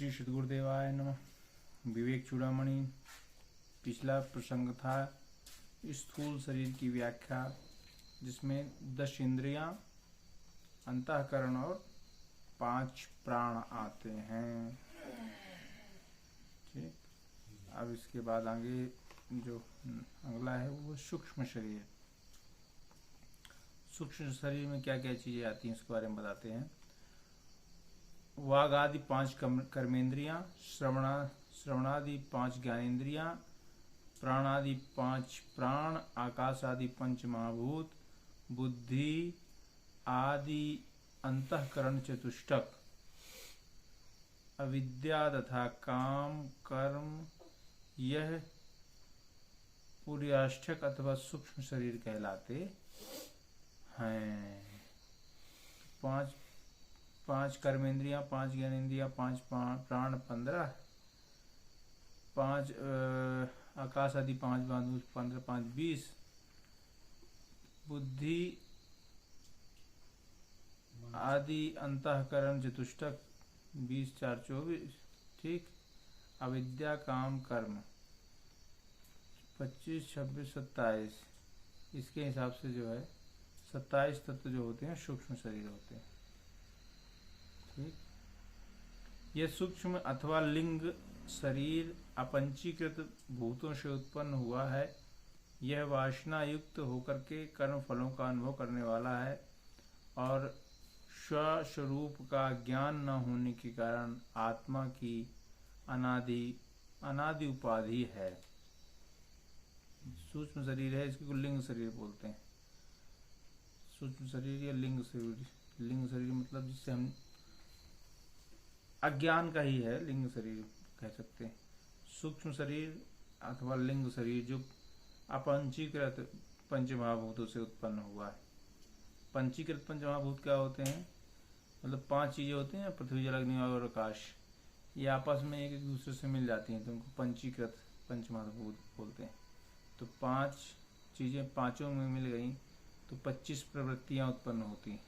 श्री सद्गुरुदेवाय नमः। विवेक चूड़ामणि। पिछला प्रसंग था स्थूल शरीर की व्याख्या, जिसमें 10 इंद्रियां, अंतःकरण और 5 प्राण आते हैं। ठीक, अब इसके बाद आगे जो अगला है वो सूक्ष्म शरीर। सूक्ष्म शरीर में क्या क्या चीजें आती हैं उसके बारे में बताते हैं। वाग आदि 5 कर्मेंद्रियां, श्रवणादि 5 ज्ञानेन्द्रियां, प्राणादि 5 प्राण, आकाश आदि 5 महाभूत, बुद्धि आदि अंतःकरण चतुष्टक, अविद्या तथा काम कर्म, यह पुर्याष्टक अथवा सूक्ष्म शरीर कहलाते हैं। 5 कर्मेंद्रियां, 5 ज्ञानेन्द्रियां, 5 प्राण 15, 5 आकाश आदि 5 महाभूत 15, 5 20, बुद्धि आदि अंतःकरण चतुष्टक 20 4 24। ठीक, अविद्या काम कर्म 25 26 27। इसके हिसाब से जो है 27 तत्व जो होते हैं सूक्ष्म शरीर होते हैं। ठीक, यह सूक्ष्म अथवा लिंग शरीर अपंचीकृत भूतों से उत्पन्न हुआ है। यह वासना युक्त होकर के कर्म फलों का अनुभव करने वाला है और स्वस्वरूप का ज्ञान न होने के कारण आत्मा की अनादि उपाधि है। सूक्ष्म शरीर है, इसको लिंग शरीर बोलते हैं। सूक्ष्म शरीर या लिंग शरीर। लिंग शरीर मतलब जिससे हम अज्ञान का ही है, लिंग शरीर कह सकते हैं। सूक्ष्म शरीर अथवा लिंग शरीर जो अपंचीकृत पंचमहाभूतों से उत्पन्न हुआ है। पंचीकृत पंचमहाभूत क्या होते हैं? मतलब 5 चीजें होती हैं, पृथ्वी जल अग्नि और आकाश। ये आपस में एक दूसरे से मिल जाती हैं तो उनको पंचीकृत पंचमहाभूत बोलते हैं। तो 5 चीजें पांचों में मिल गई तो 25 प्रवृत्तियां उत्पन्न होती हैं।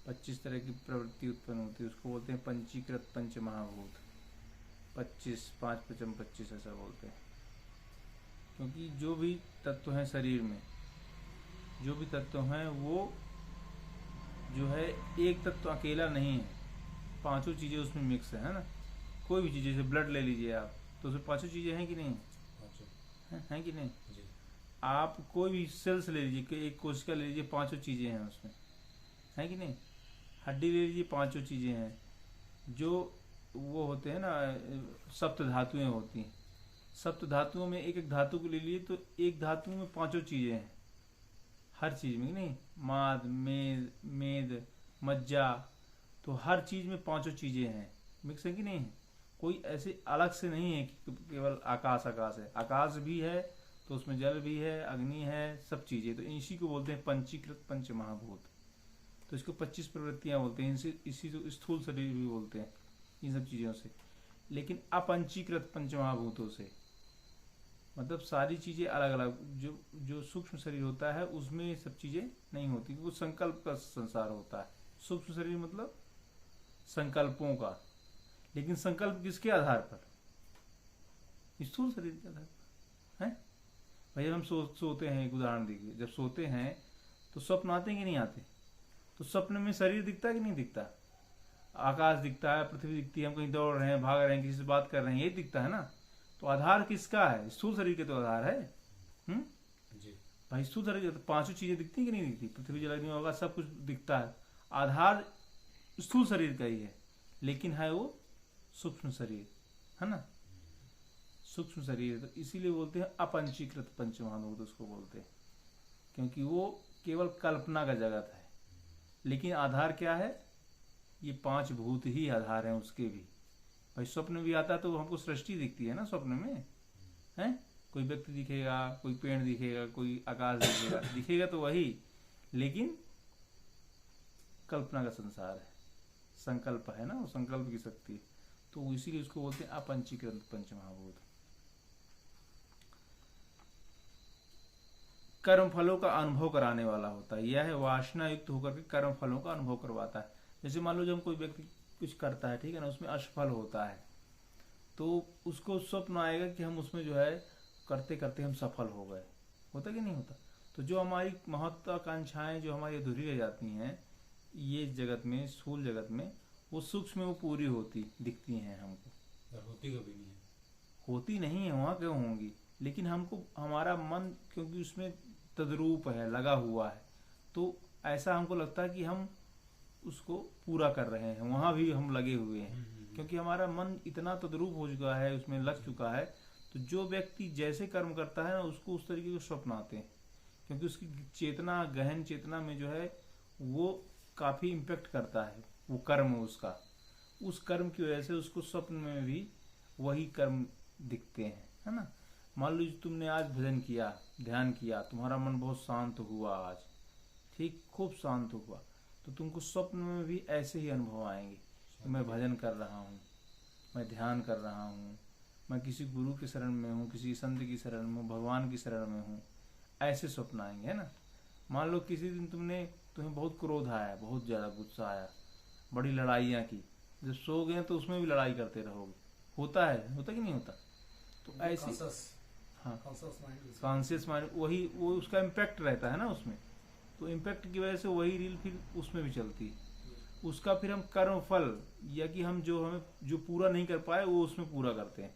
25 तरह की प्रवृत्ति उत्पन्न होती है, उसको बोलते हैं पंचीकृत पंचमहाभूत। 25 5 5 25 ऐसा बोलते हैं। क्योंकि जो भी तत्व हैं शरीर में, जो भी तत्व हैं वो जो है एक तत्व अकेला नहीं है, पांचों चीजें उसमें मिक्स है ना। कोई भी चीज, जैसे ब्लड ले लीजिए आप, तो उसमें पांचों चीजें हैं कि नहीं हैं कि नहीं? आप कोई भी सेल्स ले लीजिए, एक कोशिका ले लीजिए, पांचों चीजें हैं उसमें, है कि नहीं? हड्डी ले लीजिए, पांचों चीजें हैं। जो वो होते हैं ना, सप्त धातुएं होती हैं। सप्त धातुओं में एक एक धातु को ले लिए तो एक धातु में पांचों चीजें हैं, हर चीज में नहीं। माद मेद मज्जा, तो हर चीज में पांचों चीजें हैं, मिक्स है कि नहीं? कोई ऐसे अलग से नहीं है कि केवल आकाश है। आकाश भी है तो उसमें जल भी है, अग्नि है, सब चीजें। तो इसी को बोलते हैं पंचीकृत पंच महाभूत। तो इसको 25 प्रवृत्तियां बोलते हैं। इसी को स्थूल शरीर भी बोलते हैं इन सब चीजों से। लेकिन अपंचीकृत पंच महाभूतों से मतलब सारी चीजें अलग अलग। जो सूक्ष्म शरीर होता है उसमें ये सब चीजें नहीं होती, वो संकल्प का संसार होता है। सूक्ष्म शरीर मतलब संकल्पों का। लेकिन संकल्प किसके आधार पर? स्थूल शरीर के आधार पर है भाई। हम सोते हैं, एक उदाहरण देखिए, जब सोते हैं तो स्वप्न आते हैं कि नहीं आते? तो स्वप्न में शरीर दिखता है कि नहीं दिखता? आकाश दिखता है, पृथ्वी दिखती है, हम कहीं दौड़ रहे हैं, भाग रहे हैं, किसी से बात कर रहे हैं, यही दिखता है ना। तो आधार किसका है? स्थूल शरीर के तो आधार है। जी भाई, स्थूल शरीर तो पांचों चीजें दिखती है कि नहीं दिखती? पृथ्वी जल अग्नि होगा, सब कुछ दिखता है। आधार स्थूल शरीर का ही है, लेकिन है वो सूक्ष्म शरीर, है ना। सूक्ष्म शरीर तो इसीलिए बोलते हैं अपंचीकृत पंचमहाभूत, उसको बोलते हैं, क्योंकि वो केवल कल्पना का जगत है। लेकिन आधार क्या है? ये 5 भूत ही आधार हैं उसके भी। भाई स्वप्न भी आता तो हमको सृष्टि दिखती है ना, स्वप्न में है। कोई व्यक्ति दिखेगा, कोई पेड़ दिखेगा, कोई आकाश दिखेगा तो वही, लेकिन कल्पना का संसार है, संकल्प है ना, वो संकल्प की शक्ति। तो इसीलिए उसको बोलते हैं अपंचीकृत पंचमहाभूत। कर्म फलों का अनुभव कराने वाला होता है। यह है वासना युक्त होकर के कर्म फलों का अनुभव करवाता है। जैसे मान लो जब हम कोई व्यक्ति कुछ करता है, ठीक है ना, उसमें असफल होता है, तो उसको स्वप्न आएगा कि हम उसमें जो है करते करते हम सफल हो गए। होता कि नहीं होता? तो जो हमारी महत्वाकांक्षाएं जो हमारी अधूरी रह जाती हैं ये जगत में, स्थूल जगत में, वो सूक्ष्म में वो पूरी होती दिखती हैं हमको। और होती कभी नहीं है। होती नहीं है, वहाँ क्यों होंगी, लेकिन हमको हमारा मन क्योंकि उसमें तद्रूप है, लगा हुआ है, तो ऐसा हमको लगता है कि हम उसको पूरा कर रहे हैं, वहाँ भी हम लगे हुए हैं, क्योंकि हमारा मन इतना तद्रूप हो चुका है, उसमें लग चुका है। तो जो व्यक्ति जैसे कर्म करता है ना उसको उस तरीके के स्वप्न आते हैं, क्योंकि उसकी चेतना, गहन चेतना में जो है वो काफी इम्पेक्ट करता है वो कर्म उसका। उस कर्म की वजह से उसको स्वप्न में भी वही कर्म दिखते हैं, है ना। मान लीजिए तुमने आज भजन किया, ध्यान किया, तुम्हारा मन बहुत शांत हुआ आज, ठीक, खूब शांत हुआ, तो तुमको स्वप्न में भी ऐसे ही अनुभव आएंगे कि मैं भजन कर रहा हूँ, मैं ध्यान कर रहा हूँ, मैं किसी गुरु के शरण में हूँ, किसी संत की शरण में हूँ, भगवान की शरण में हूँ, ऐसे स्वप्न आएंगे, है ना। मान लो किसी दिन तुम्हें बहुत क्रोध आया, बहुत ज़्यादा गुस्सा आया, बड़ी लड़ाइयाँ की, जब सो गए तो उसमें भी लड़ाई करते रहोगे। होता कि नहीं होता? तो ऐसे, हाँ, कॉन्शियस माइंड वही, वो उसका इम्पैक्ट रहता है ना उसमें, तो इम्पैक्ट की वजह से वही रील फिर उसमें भी चलती है। उसका फिर हम कर्म फल, या कि हम जो पूरा नहीं कर पाए वो उसमें पूरा करते हैं।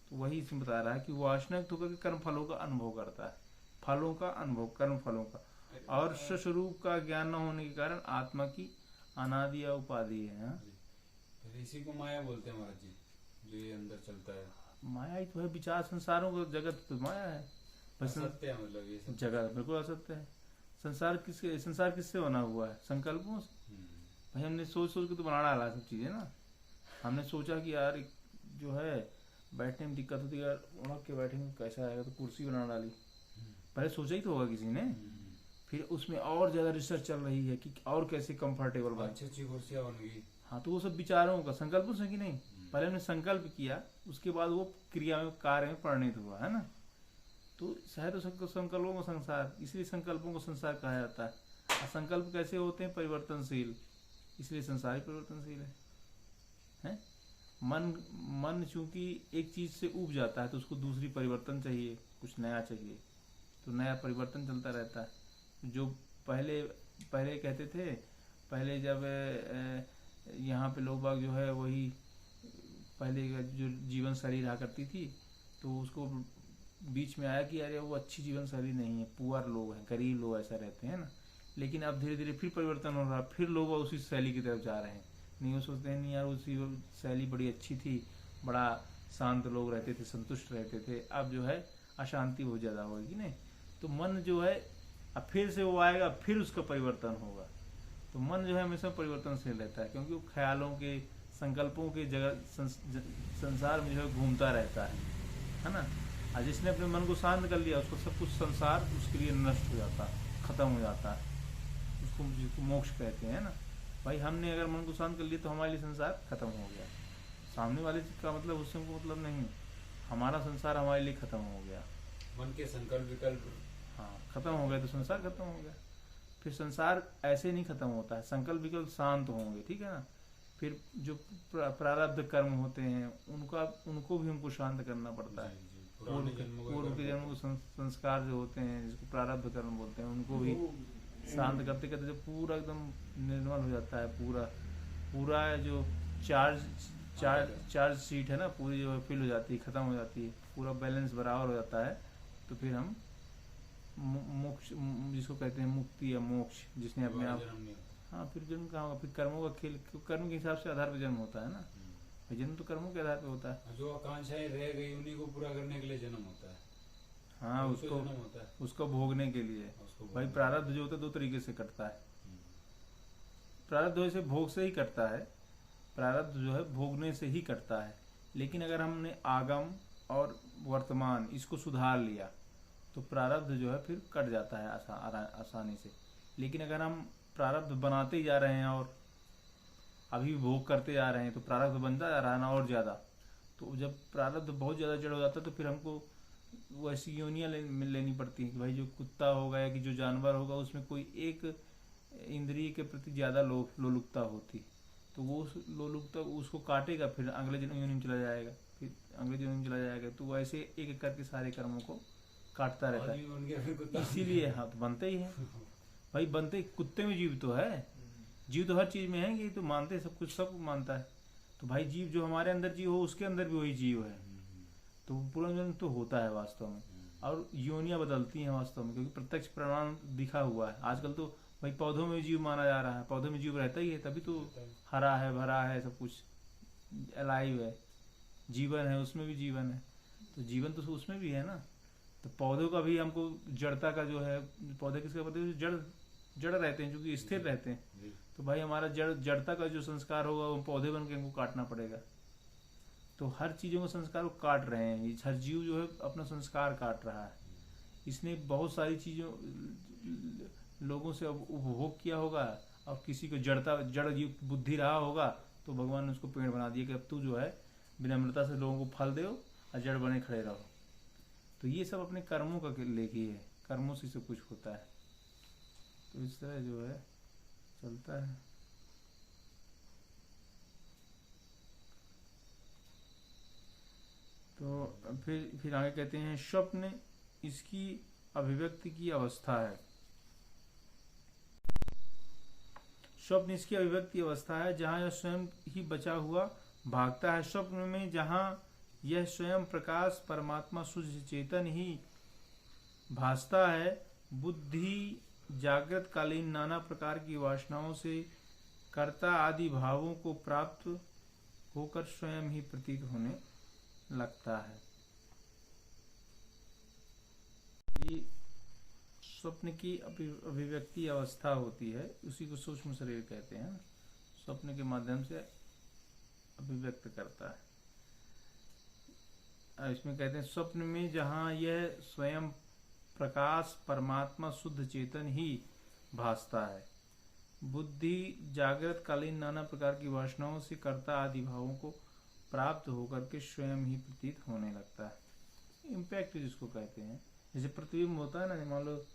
तो वही इसमें बता रहा है कि वो वासनायुक्त होकर के कर्म फलों का अनुभव करता है, फलों का अनुभव, कर्म फलों का, और स्वस्वरूप का ज्ञान न होने के कारण आत्मा की अनादि या उपाधि है। हाँ? इसी को माया बोलते हैं महाराज जी, जो ये अंदर चलता है। माया ही तो है, विचार संसारों का जगत तो माया है। असत्य है, मतलब ये सब जगत बिल्कुल असत्य है। संसार किससे बना हुआ है? संकल्पों से। भाई हमने सोच सोच के तो बना डाला सब चीजें ना। हमने सोचा कि यार जो है बैठने में दिक्कत होती है, यार उड़क के बैठेंगे कैसा आएगा, तो कुर्सी बना डाली। पहले सोचा ही तो होगा किसी ने, फिर उसमें और ज्यादा रिसर्च चल रही है कि और कैसे कंफर्टेबल बने, अच्छी कुर्सियां बन गई। हाँ, तो वो सब विचारों का, संकल्पों से कि नहीं, पहले हमने संकल्प किया, उसके बाद वो क्रिया में, कार्य में परिणित हुआ, है ना। तो शायद संकल्पों का संसार, इसलिए संकल्पों को संसार कहा जाता है। संकल्प कैसे होते हैं? परिवर्तनशील, इसलिए संसार ही परिवर्तनशील है? मन चूंकि एक चीज से उब जाता है तो उसको दूसरी परिवर्तन चाहिए, कुछ नया चाहिए, तो नया परिवर्तन चलता रहता है। जो पहले कहते थे, पहले जब यहाँ पे लोग बाग जो है वही पहले जो जीवन शैली रहा करती थी, तो उसको बीच में आया कि अरे वो अच्छी जीवन शैली नहीं है, पुअर लोग हैं, गरीब लोग ऐसा रहते हैं ना। लेकिन अब धीरे धीरे फिर परिवर्तन हो रहा है, फिर लोग उसी शैली की तरफ जा रहे हैं। नहीं, वो सोचते हैं नहीं यार उसी शैली बड़ी अच्छी थी, बड़ा शांत लोग रहते थे, संतुष्ट रहते थे, अब जो है अशांति बहुत ज़्यादा होगी। नहीं, तो मन जो है अब फिर से वो आएगा, फिर उसका परिवर्तन होगा। तो मन जो है हमेशा परिवर्तनशील रहता है, क्योंकि वो ख्यालों के, संकल्पों के जगह संसार में जो है घूमता रहता है ना। और जिसने अपने मन को शांत कर लिया, उसको सब कुछ संसार उसके लिए नष्ट हो जाता है, खत्म हो जाता है, उसको जिसको मोक्ष कहते हैं ना। भाई हमने अगर मन को शांत कर लिया तो हमारे लिए संसार खत्म हो गया। सामने वाले का मतलब उससे हमको मतलब नहीं, हमारा संसार हमारे लिए खत्म हो गया। मन के संकल्प विकल्प, हाँ, खत्म हो गया तो संसार खत्म हो गया। फिर संसार ऐसे नहीं खत्म होता है, संकल्प विकल्प शांत होंगे, ठीक है ना। फिर जो प्रारब्ध कर्म होते हैं उनको भी हमको शांत करना पड़ता है। पूर्व के जन्म को संस्कार जो होते हैं, जिसको प्रारब्ध कर्म बोलते हैं, उनको भी शांत करते करते जब पूरा एकदम निर्मल हो जाता है, पूरा जो चार्ज शीट है ना, पूरी जो फिल हो जाती है, खत्म हो जाती है, पूरा बैलेंस बराबर हो जाता है, तो फिर हम मोक्ष, जिसको कहते हैं मुक्ति या मोक्ष, जिसने अपने आप, हाँ, फिर जन्म कहाँ होगा, फिर कर्मों का खेल, कर्म के हिसाब से आधार पर जन्म होता है ना। जन्म तो कर्मों के आधार पे होता है। जो आकांक्षाएं रह गई उन्हीं को पूरा करने के लिए जन्म होता है। हाँ, उसको भोगने के लिए। भाई प्रारब्ध जो होता है दो तरीके से कटता है। प्रारब्ध वैसे भोग से ही कटता है, प्रारब्ध जो है भोगने से ही कटता है। लेकिन अगर हमने आगम और वर्तमान इसको सुधार लिया तो प्रारब्ध जो है फिर कट जाता है आसानी से। लेकिन अगर हम प्रारब्ध बनाते ही जा रहे हैं और अभी भोग करते जा रहे हैं तो प्रारब्ध बनता जा रहा है ना और ज़्यादा। तो जब प्रारब्ध बहुत ज़्यादा जड़ हो जाता है तो फिर हमको वैसी योनियाँ लेनी पड़ती है कि भाई जो कुत्ता होगा या कि जो जानवर होगा उसमें कोई एक इंद्रिय के प्रति ज़्यादा लोलुपता होती, तो वो लोलुप तक उसको काटेगा, फिर अगले योनि में चला जाएगा, फिर अगले योनि में चला जाएगा। तो वो ऐसे एक एक करके सारे कर्मों को काटता रहता आदमी बन गया फिर कुत्ता है। इसीलिए हाँ, तो बनते ही है भाई, बनते कुत्ते में जीव तो है, जीव तो हर चीज में है, ये तो मानते सब कुछ, सब मानता है। तो भाई जीव जो हमारे अंदर जीव हो, उसके अंदर भी वही जीव है। तो पुनर्जन्म तो होता है वास्तव में, और योनियां बदलती हैं वास्तव में, क्योंकि प्रत्यक्ष प्रमाण दिखा हुआ है। आजकल तो भाई पौधों में जीव माना जा रहा है, पौधों में जीव रहता ही है, तभी तो हरा है, भरा है, सब कुछ अलाइव है, जीवन है, उसमें भी जीवन है। तो जीवन तो उसमें भी है ना। तो पौधों का भी हमको जड़ता का जो है, पौधे किसके पौधे जड़ जड़ रहते हैं, जो कि स्थिर रहते हैं। तो भाई हमारा जड़ता का जो संस्कार होगा वो पौधे बन के हमको काटना पड़ेगा। तो हर चीजों का संस्कार वो काट रहे हैं, ये हर जीव जो है अपना संस्कार काट रहा है। इसने बहुत सारी चीजों लोगों से उपभोग किया होगा, और किसी को जड़ जीव बुद्धि रहा होगा, तो भगवान ने उसको पेड़ बना दिया कि अब तू जो है विनम्रता से लोगों को फल दो और जड़ बने खड़े रहो। तो ये सब अपने कर्मों का लेके है, कर्मों से सब कुछ होता है। तो इस तरह जो है चलता है। तो फिर आगे कहते हैं स्वप्न इसकी अभिव्यक्ति की अवस्था है। स्वप्न इसकी अभिव्यक्ति अवस्था है जहाँ यह स्वयं ही बचा हुआ भागता है। स्वप्न में जहाँ यह स्वयं प्रकाश परमात्मा शुद्ध चेतन ही भासता है, बुद्धि जागृत कालीन नाना प्रकार की वासनाओं से कर्ता आदि भावों को प्राप्त होकर स्वयं ही प्रतीत होने लगता है। ये स्वप्न की अभिव्यक्ति अवस्था होती है, उसी को सूक्ष्म शरीर कहते हैं। स्वप्न के माध्यम से अभिव्यक्त करता है। इसमें कहते हैं स्वप्न में जहाँ यह स्वयं प्रकाश परमात्मा शुद्ध चेतन ही भासता है, बुद्धि जागृत कालीन नाना प्रकार की वासनाओं से कर्ता आदि भावों को प्राप्त होकर के स्वयं ही प्रतीत होने लगता है। इम्पैक्ट जिसको कहते हैं, जैसे प्रतिबिंब होता है ना, मान लो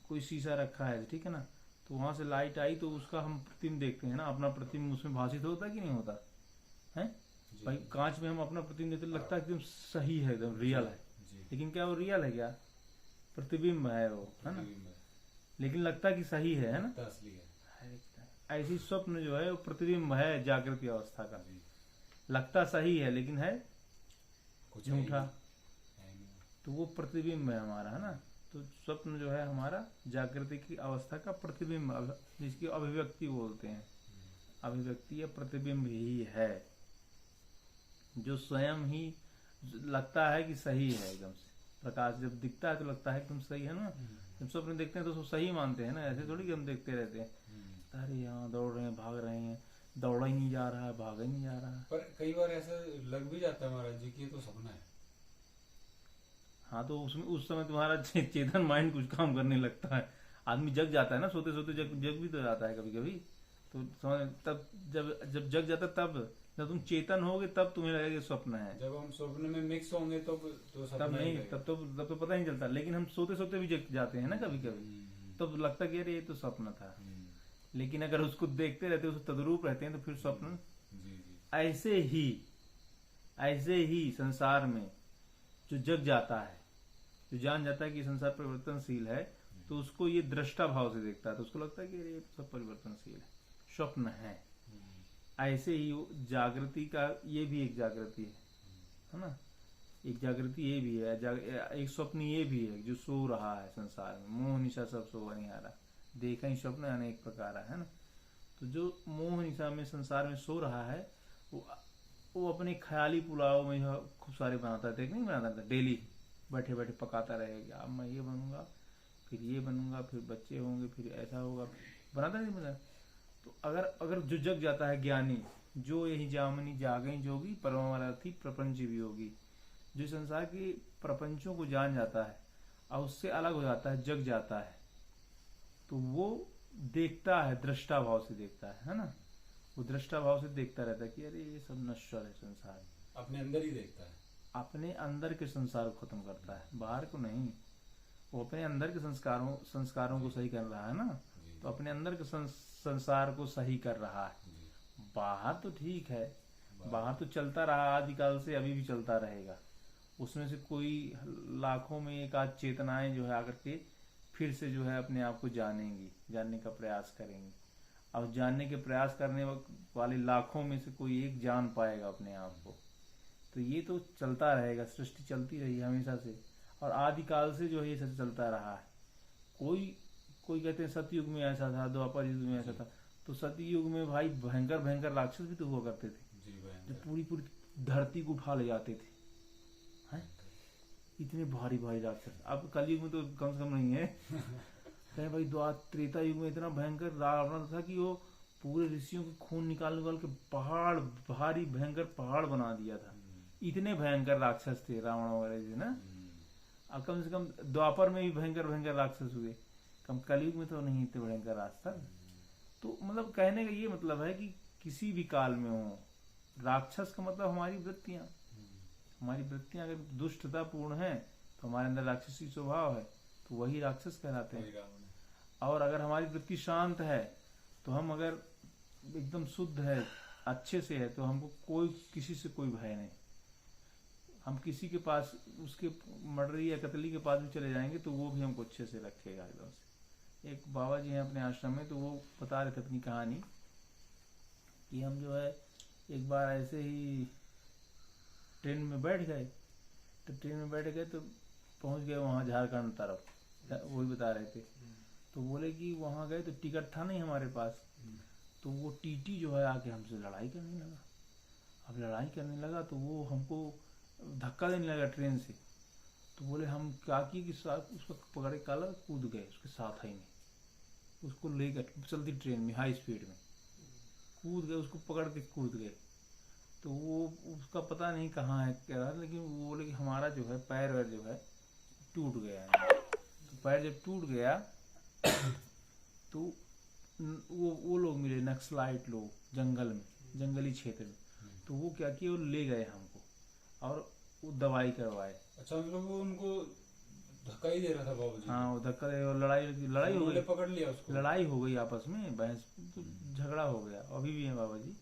कोई शीशा रखा है, ठीक है ना, तो वहां से लाइट आई तो उसका हम प्रतिबिंब देखते हैं ना, अपना प्रतिबिंब उसमें भाषित होता है कि नहीं होता है। भाई कांच में हम अपना प्रतिबिंब देखते, लगता है एकदम सही है, एकदम रियल है, लेकिन क्या वो रियल है? क्या प्रतिबिंब है वो, है ना, लेकिन लगता कि सही है ना, असली है। ऐसी स्वप्न जो है वो प्रतिबिंब है जागृति अवस्था का, लगता सही है लेकिन है झूठा, तो वो प्रतिबिंब है हमारा, है ना। तो स्वप्न जो है हमारा जागृति की अवस्था का प्रतिबिंब, जिसकी अभिव्यक्ति बोलते हैं। अभिव्यक्ति या प्रतिबिंब ही है, जो स्वयं ही लगता है कि सही है एकदम से। प्रकाश जब दिखता है तो लगता है एकदम सही है ना। जब स्वप्न देखते हैं तो सही मानते हैं ना, ऐसे थोड़ी कि हम देखते रहते हैं अरे यहाँ दौड़ रहे हैं, भाग रहे हैं, दौड़ा ही नहीं जा रहा है, भागा ही नहीं जा रहा है। पर कई बार ऐसा लग भी जाता है महाराज जी कि ये तो सपना है। हाँ, तो उसमें उस समय तुम्हारा चेतन माइंड कुछ काम करने लगता है। आदमी जग जाता है ना, सोते सोते जग भी तो जाता है कभी कभी। तो समझ, तब जब जग जाता तब जब तुम चेतन होगे तब तुम्हें लगेगा स्वप्न है। जब हम स्वप्न में मिक्स होंगे तो तब नहीं, तब तो पता नहीं चलता। लेकिन हम सोते सोते भी जग जाते हैं ना कभी कभी, तब लगता कि अरे ये तो स्वप्न था। लेकिन अगर उसको देखते रहते, उसको तद्रूप रहते हैं, तो फिर स्वप्न। ऐसे ही संसार में जो जग जाता है, जो जान जाता है कि संसार परिवर्तनशील है, तो उसको ये दृष्टा भाव से देखता है, तो उसको लगता है कि ये सब परिवर्तनशील है, स्वप्न है। ऐसे ही जागृति का ये भी एक जागृति है ना, एक जागृति ये भी है, एक स्वप्न ये भी है जो सो रहा है संसार में। मोह निशा सब सो नहीं आ रहा, देखा ही स्वप्न अनेक प्रकार है ना। तो जो मोह निशा में संसार में सो रहा है, वो अपने ख्याली पुलाव में खूब सारे बनाता है, नहीं बनाता था, डेली बैठे बैठे पकाता रहेगा, अब मैं ये बनूंगा, फिर ये बनूंगा, फिर बच्चे होंगे, फिर ऐसा होगा, बनाता नहीं बना। तो अगर जो जग जाता है ज्ञानी, जो यही जामनी जागई जोगी परमार्थी प्रपंच भी होगी, जो संसार के प्रपंचों को जान जाता है और उससे अलग हो जाता है, जग जाता है, तो वो देखता है, दृष्टा भाव से देखता है ना। वो दृष्टा भाव से देखता रहता है कि अरे ये सब नश्वर है संसार, अपने अंदर ही देखता है, अपने अंदर के संसार को खत्म करता है, बाहर को नहीं। वो अपने अंदर के संस्कारों को सही कर रहा है ना, तो अपने अंदर के संसार को सही कर रहा है। जी। बाहर तो ठीक है, बाहर तो चलता रहा आदिकाल से, अभी भी चलता रहेगा। उसमें से कोई लाखों में एक आध चेतनाएं जो है आकर के फिर से जो है अपने आप को जानेंगी, जानने का प्रयास करेंगी। अब जानने के प्रयास करने वाले लाखों में से कोई एक जान पाएगा अपने आप को। तो ये तो चलता रहेगा, सृष्टि चलती रही हमेशा से, और आदिकाल से जो है ये सब चलता रहा है। कोई कोई कहते हैं सतयुग में ऐसा था, द्वापर युग में ऐसा था। तो सतयुग में भाई भयंकर भयंकर राक्षस भी तो हुआ करते थे, जी जो भयंकर। पूरी पूरी धरती को उठा ले जाते थे, हैं? इतने भारी भारी राक्षस। अब कलयुग में तो कम से कम नहीं है। कहीं भाई त्रेता युग में इतना भयंकर रावण था कि वो पूरे ऋषियों के खून निकाल निकाल के पहाड़, भारी भयंकर पहाड़ बना दिया था। इतने भयंकर राक्षस थे रावण वगैरह जी ना। अब कम से कम द्वापर में भी भयंकर भयंकर राक्षस हुए, कम कलयुग में तो नहीं इतने भयंकर राक्षस। तो मतलब कहने का ये मतलब है कि किसी भी काल में हो, राक्षस का मतलब हमारी वृत्तियां, हमारी वृत्तियां अगर दुष्टतापूर्ण है तो हमारे अंदर राक्षसी स्वभाव है, तो वही राक्षस कहलाते हैं। और अगर हमारी वृत्ति शांत है, तो हम अगर एकदम शुद्ध है, अच्छे से है, तो हमको कोई किसी से कोई भय नहीं। हम किसी के पास, उसके मर्डरी या कतली के पास भी चले जाएंगे तो वो भी हमको अच्छे से रखेगा एकदम से। एक बाबा जी हैं अपने आश्रम में, तो वो बता रहे थे अपनी कहानी कि हम जो है एक बार ऐसे ही ट्रेन में बैठ गए, तो ट्रेन में बैठ गए तो पहुंच गए वहाँ झारखंड तरफ, वही बता रहे थे। तो बोले कि वहाँ गए तो टिकट था नहीं हमारे पास, तो वो टीटी जो है आके हमसे लड़ाई करने लगा। अब लड़ाई करने लगा तो वो हमको धक्का देने लगा ट्रेन से। तो बोले हम क्या किए कि उसको पकड़े कॉलर कूद गए उसके साथ ही में, उसको लेकर चलती ट्रेन में हाई स्पीड में कूद गए, उसको पकड़ के कूद गए। तो वो उसका पता नहीं कहाँ है कह रहा, लेकिन वो बोले कि हमारा जो है पैर वैर जो है टूट गया है। तो पैर जब टूट गया तो वो लोग मिले नक्सलाइट लोग जंगल में, जंगली क्षेत्र में। तो वो क्या किए, वो ले गए हमको और वो दवाई करवाए। अच्छा, मतलब वो उनको धक्का ही दे रहा था बाबूजी। हाँ, वो धक्का दे, लड़ाई हो गई, पकड़ लिया उसको, लड़ाई हो गई आपस में, बहस तो झगड़ा हो गया, अभी भी है बाबा जी।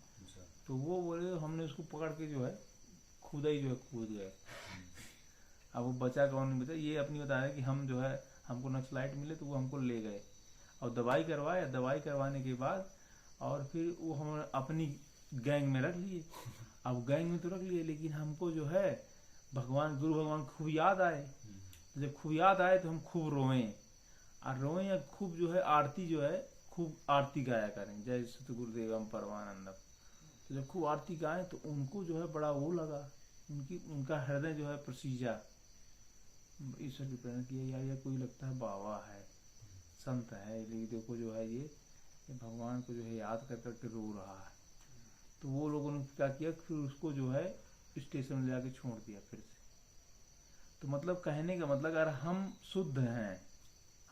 तो वो बोले हमने उसको पकड़ के जो है खुदा ही जो है कूद गए। अब वो बचा कौन नहीं बचा, ये अपनी बता रहे कि हम जो है हमको नक्सलाइट मिले तो वो हमको ले गए और दवाई करवाया। दवाई करवाने के बाद और फिर वो हम अपनी गैंग में रख लिए। अब गैंग में तो रख लिए, लेकिन हमको जो है भगवान, गुरु भगवान खूब याद आए। तो जब खूब याद आए तो हम खूब रोएं, और रोएं या खूब जो है आरती जो है खूब आरती गाया करें, जय सत गुरुदेवम परमानंदम। तो जब खूब आरती गाएं तो उनको जो है बड़ा वो लगा, उनका हृदय जो है प्रसीजा, ईश्वर की प्रेरणा किया, यार ये कोई लगता है बाबा है, संत है, लेकिन देखो जो है ये भगवान को जो है याद कर करके रो रहा है। तो वो लोगों ने क्या किया, फिर उसको जो है स्टेशन में जाके छोड़ दिया फिर से। तो मतलब कहने का मतलब, अगर हम शुद्ध हैं,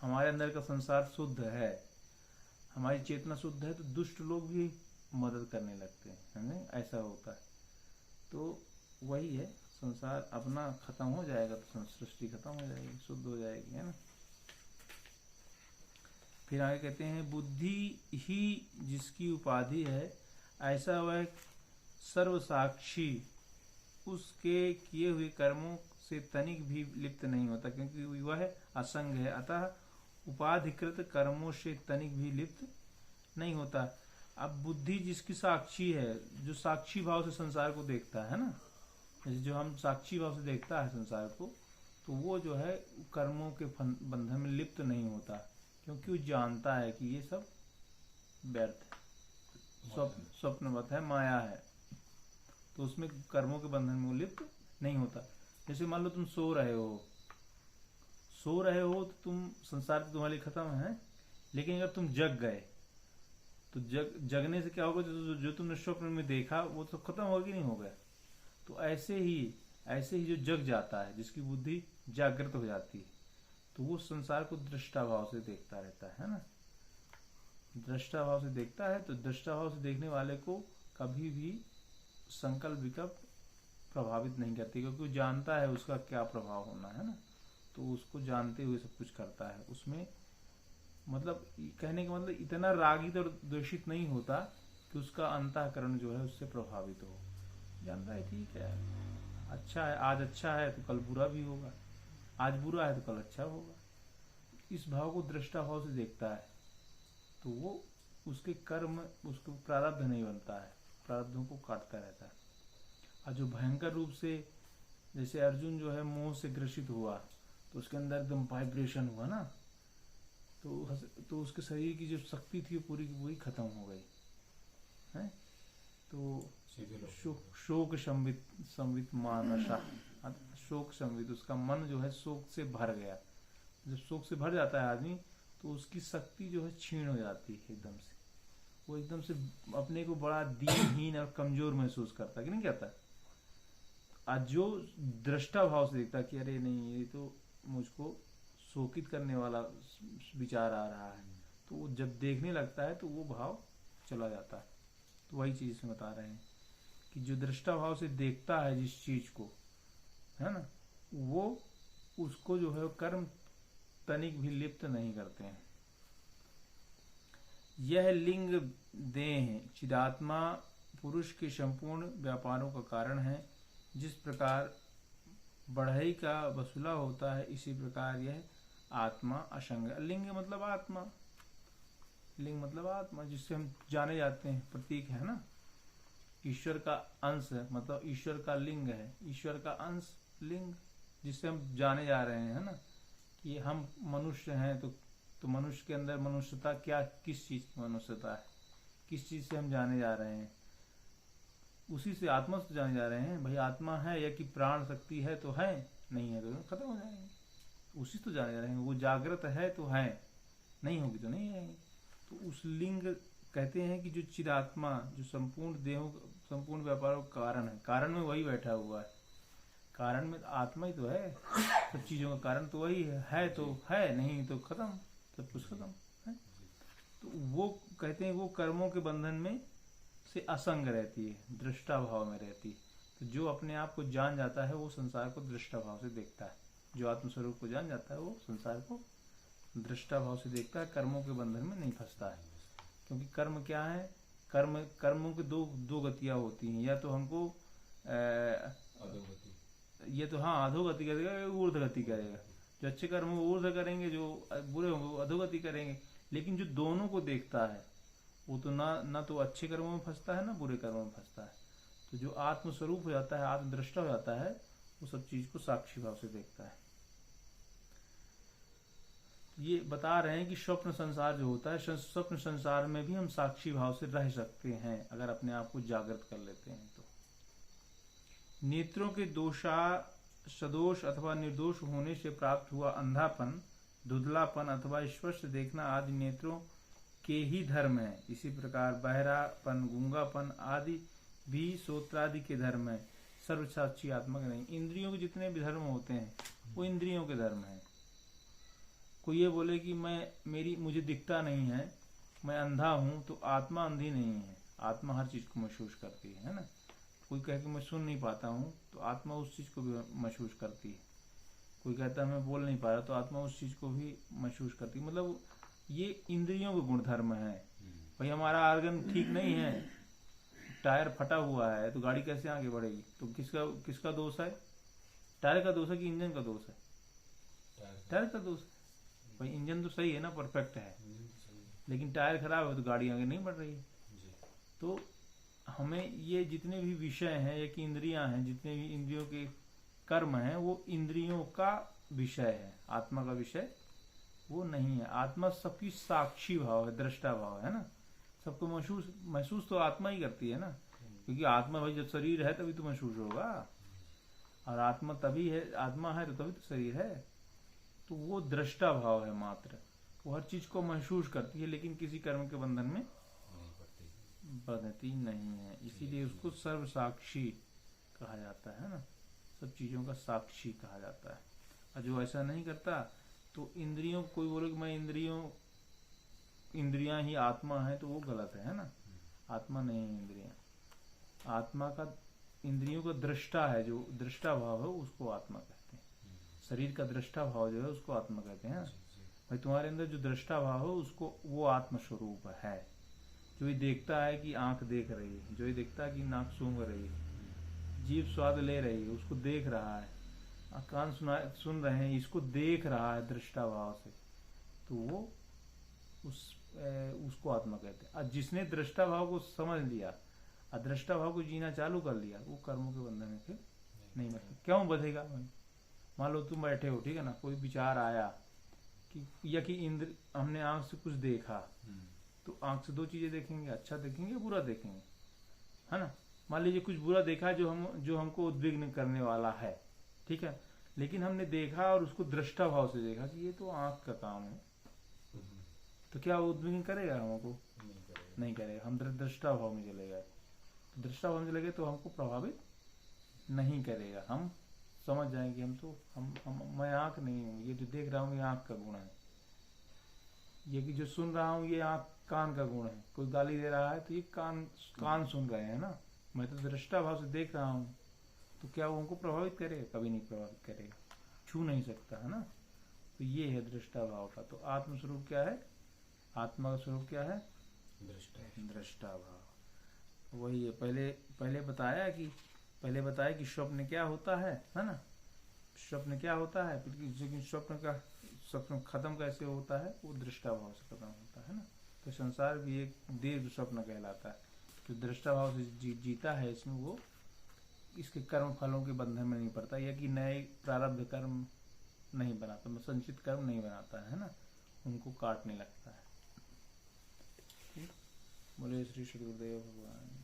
हमारे अंदर का संसार शुद्ध है, हमारी चेतना शुद्ध है, तो दुष्ट लोग भी मदद करने लगते हैं, है ना, ऐसा होता है। तो वही है, संसार अपना खत्म हो जाएगा तो सृष्टि खत्म हो जाएगी, शुद्ध हो जाएगी, है ना। फिर आगे कहते हैं, बुद्धि ही जिसकी उपाधि है, ऐसा वह सर्व साक्षी उसके किए हुए कर्मों से तनिक भी लिप्त नहीं होता, क्योंकि वह असंग है, अतः उपाधिकृत कर्मों से तनिक भी लिप्त नहीं होता। अब बुद्धि जिसकी साक्षी है, जो साक्षी भाव से संसार को देखता है ना, जैसे जो हम साक्षी भाव से देखता है संसार को, तो वो जो है कर्मों के बंधन में लिप्त नहीं होता, क्योंकि वो जानता है कि ये सब व्यर्थ है, स्वप्नवत है, माया है। तो उसमें कर्मों के बंधन में लिप्त नहीं होता। जैसे मान लो तुम सो रहे हो तो तुम संसार तो तुम्हारे लिए खत्म है, लेकिन अगर तुम जग गए तो जगने से क्या होगा, जो तुमने स्वप्न में देखा वो तो खत्म होगा कि नहीं होगा। तो ऐसे ही जो जग जाता है, जिसकी बुद्धि जागृत हो जाती है, तो वो संसार को दृष्टा भाव से देखता रहता है ना। दृष्टा भाव से देखता है, तो दृष्टा भाव से देखने वाले को कभी भी संकल्प विकल्प प्रभावित नहीं करती, क्योंकि वो जानता है उसका क्या प्रभाव होना है ना। तो उसको जानते हुए सब कुछ करता है, उसमें मतलब कहने का मतलब इतना रागित और दूषित नहीं होता कि उसका अंतःकरण जो है उससे प्रभावित हो। जानता है ठीक है, अच्छा है, आज अच्छा है तो कल बुरा भी होगा, आज बुरा है तो कल अच्छा होगा। इस भाव को दृष्टा भाव से देखता है तो वो उसके कर्म, उसको प्रारब्ध नहीं बनता है, प्रारब्धों को काटता रहता है। और जो भयंकर रूप से, जैसे अर्जुन जो है मोह से ग्रसित हुआ तो उसके अंदर एकदम वाइब्रेशन हुआ ना, तो उसके शरीर की जो शक्ति थी वो पूरी की पूरी खत्म हो गई है। तो शोक संवित मानसा, शोक संवित, उसका मन जो है शोक से भर गया। जब शोक से भर जाता है आदमी तो उसकी शक्ति जो है क्षीण हो जाती है एकदम से, वो एकदम से अपने को बड़ा दीनहीन और कमजोर महसूस करता है कि नहीं कहता। आज जो दृष्टा भाव से देखता कि अरे नहीं ये तो मुझको शोकित करने वाला विचार आ रहा है, तो वो जब देखने लगता है तो वो भाव चला जाता है। तो वही चीज इसमें बता रहे हैं कि जो दृष्टा भाव से देखता है जिस चीज को, है ना, वो उसको जो है कर्म तनिक भी लिप्त नहीं करते हैं। यह लिंग देह चिदात्मा पुरुष के संपूर्ण व्यापारों का कारण है। जिस प्रकार बढ़ई का वसूला होता है इसी प्रकार यह आत्मा असंग। लिंग मतलब आत्मा, लिंग मतलब आत्मा जिससे हम जाने जाते हैं, प्रतीक है ना। ईश्वर का अंश है मतलब ईश्वर का लिंग है, ईश्वर का अंश लिंग जिससे हम जाने जा रहे हैं, है ना, कि हम मनुष्य हैं। तो मनुष्य के अंदर मनुष्यता क्या, किस चीज की मनुष्यता है, किस चीज से हम जाने जा रहे हैं, उसी से आत्मा से जाने जा रहे हैं। भाई आत्मा है या कि प्राण शक्ति है तो है, नहीं है तो खत्म हो जाएंगे, उसी से तो जाने जा रहे हैं। वो जागृत है तो है, नहीं होगी तो नहीं रहेंगे। तो उस लिंग कहते हैं कि जो चिदात्मा, जो संपूर्ण देहों, संपूर्ण व्यापारों का कारण है, कारण में वही बैठा हुआ है। कारण में आत्मा ही तो है, सब चीजों का कारण तो वही है तो है, नहीं तो खत्म, सब कुछ खत्म है। तो वो कहते हैं वो कर्मों के बंधन में से असंग रहती है, दृष्टा भाव में रहती है। तो जो अपने आप को जान जाता है वो संसार को दृष्टा भाव से देखता है। जो आत्मस्वरूप को जान जाता है वो संसार को दृष्टा भाव से देखता है, कर्मों के बंधन में नहीं फंसता है। क्योंकि कर्म क्या है, कर्मों की दो गतियां होती हैं, या तो हमको ये तो हाँ अधोगति करेगा, ऊर्ध गति करेगा। जो अच्छे कर्म वो ऊर्ध करेंगे, जो बुरे होंगे वो अधोगति करेंगे। लेकिन जो दोनों को देखता है वो तो ना तो अच्छे कर्मों में फंसता है ना बुरे कर्मों में फंसता है। तो जो आत्मस्वरूप हो जाता है, आत्मदृष्टा हो जाता है, वो सब चीज को साक्षी भाव से देखता है। ये बता रहे हैं कि स्वप्न संसार जो होता है, स्वप्न संसार में भी हम साक्षी भाव से रह सकते हैं अगर अपने आप को जागृत कर लेते हैं तो। नेत्रों के सदोष अथवा निर्दोष होने से प्राप्त हुआ अंधापन, धुंधलापन अथवा स्पष्ट देखना आदि नेत्रों के ही धर्म है। इसी प्रकार बहरापन, गूंगापन आदि भी श्रोत्रादि के धर्म है, सर्वसाक्षी आत्मा के नहीं। इंद्रियों के जितने भी धर्म होते हैं वो इंद्रियों के धर्म है। कोई ये बोले कि मुझे दिखता नहीं है, मैं अंधा हूं, तो आत्मा अंधी नहीं है, आत्मा हर चीज को महसूस करती है ना। कोई कहे कि मैं सुन नहीं पाता हूं, तो आत्मा उस चीज को भी महसूस करती है। कोई कहता है मैं बोल नहीं पा रहा, तो आत्मा उस चीज को भी महसूस करती है। मतलब ये इंद्रियों के गुणधर्म है। भाई हमारा आर्गन ठीक नहीं है, टायर फटा हुआ है, तो गाड़ी कैसे आगे बढ़ेगी? तो किसका दोष है? टायर का दोष है कि इंजन का दोष है? टायर का दोष है। भाई इंजन तो सही है ना, परफेक्ट है, लेकिन टायर खराब है तो गाड़ी आगे नहीं बढ़ रही है। तो हमें ये जितने भी विषय हैं या कि इंद्रियां हैं, जितने भी इंद्रियों के कर्म हैं, वो इंद्रियों का विषय है, आत्मा का विषय वो नहीं है। आत्मा सबकी साक्षी भाव है, दृष्टा भाव है ना। सबको महसूस तो आत्मा ही करती है ना, क्योंकि आत्मा भाई जब शरीर है तभी तो महसूस होगा, और आत्मा तभी है, आत्मा है तो तभी तो शरीर है। तो वो दृष्टा भाव है मात्र, वो हर चीज को महसूस करती है, लेकिन किसी कर्म के बंधन में बंधती नहीं है। इसीलिए उसको सर्व साक्षी कहा जाता है ना, सब चीजों का साक्षी कहा जाता है। और जो ऐसा नहीं करता तो इंद्रियों, कोई बोले कि मैं इंद्रियां ही आत्मा है, तो वो गलत है ना। आत्मा नहीं है इंद्रियां, आत्मा का इंद्रियों का दृष्टा है, जो दृष्टा भाव है उसको आत्मा कहते हैं। शरीर का दृष्टा भाव जो है उसको आत्मा कहते हैं। भाई तुम्हारे अंदर जो दृष्टा भाव हो उसको, वो आत्मस्वरूप है। जो ये देखता है कि आंख देख रही है, जो ये देखता है कि नाक सूंघ रही है, जीभ स्वाद ले रही है, उसको देख रहा है, कान सुन रहे हैं, इसको देख रहा है दृष्टा भाव से, तो वो उसको आत्मा कहते हैं। और जिसने दृष्टा भाव को समझ लिया, अदृष्टा भाव को जीना चालू कर लिया, वो कर्मों के बंधन में फिर नहीं बंधेगा। क्यों बंधेगा? मान लो तुम बैठे हो, ठीक है ना, कोई विचार आया कि, या कि इंद्र, हमने आंख से कुछ देखा, तो आंख से दो चीजें देखेंगे, अच्छा देखेंगे, बुरा देखेंगे, है ना। मान लीजिए कुछ बुरा देखा जो हमको उद्विग्न करने वाला है, ठीक है, लेकिन हमने देखा और उसको दृष्टा भाव से देखा कि ये तो आंख का काम है, तो क्या वो उद्विग्न करेगा हमको? नहीं करेगा। हम दृष्टा भाव में चले गए, दृष्टा भाव में चले गए तो हमको प्रभावित नहीं करेगा। हम समझ जाएंगे, मैं आंख नहीं हूँ, ये जो देख रहा हूँ ये आंख का गुण है, ये कि जो सुन रहा हूँ ये आंख कान का गुण है। कोई गाली दे रहा है तो ये कान सुन रहे हैं ना, मैं तो दृष्टा भाव से देख रहा हूँ, तो क्या वो उनको प्रभावित करेगा? कभी नहीं प्रभावित करेगा, छू नहीं सकता, है ना। तो ये है दृष्टा भाव का। तो आत्म स्वरूप क्या है? आत्मा का स्वरूप क्या है? दृष्टा भाव। वही है, पहले बताया कि स्वप्न क्या होता है ना। स्वप्न क्या होता है, लेकिन स्वप्न खत्म कैसे होता है? वो दृष्टा भाव से खत्म होता है ना। तो संसार भी एक दीर्घ स्वप्न कहलाता है। तो दृष्टा भाव से जीता है, इसमें वो इसके कर्म फलों के बंधन में नहीं पड़ता, या कि नए प्रारब्ध कर्म नहीं बनाता, संचित कर्म नहीं बनाता है ना, उनको काटने लगता है। बोले श्री सद्गुरुदेव भगवान।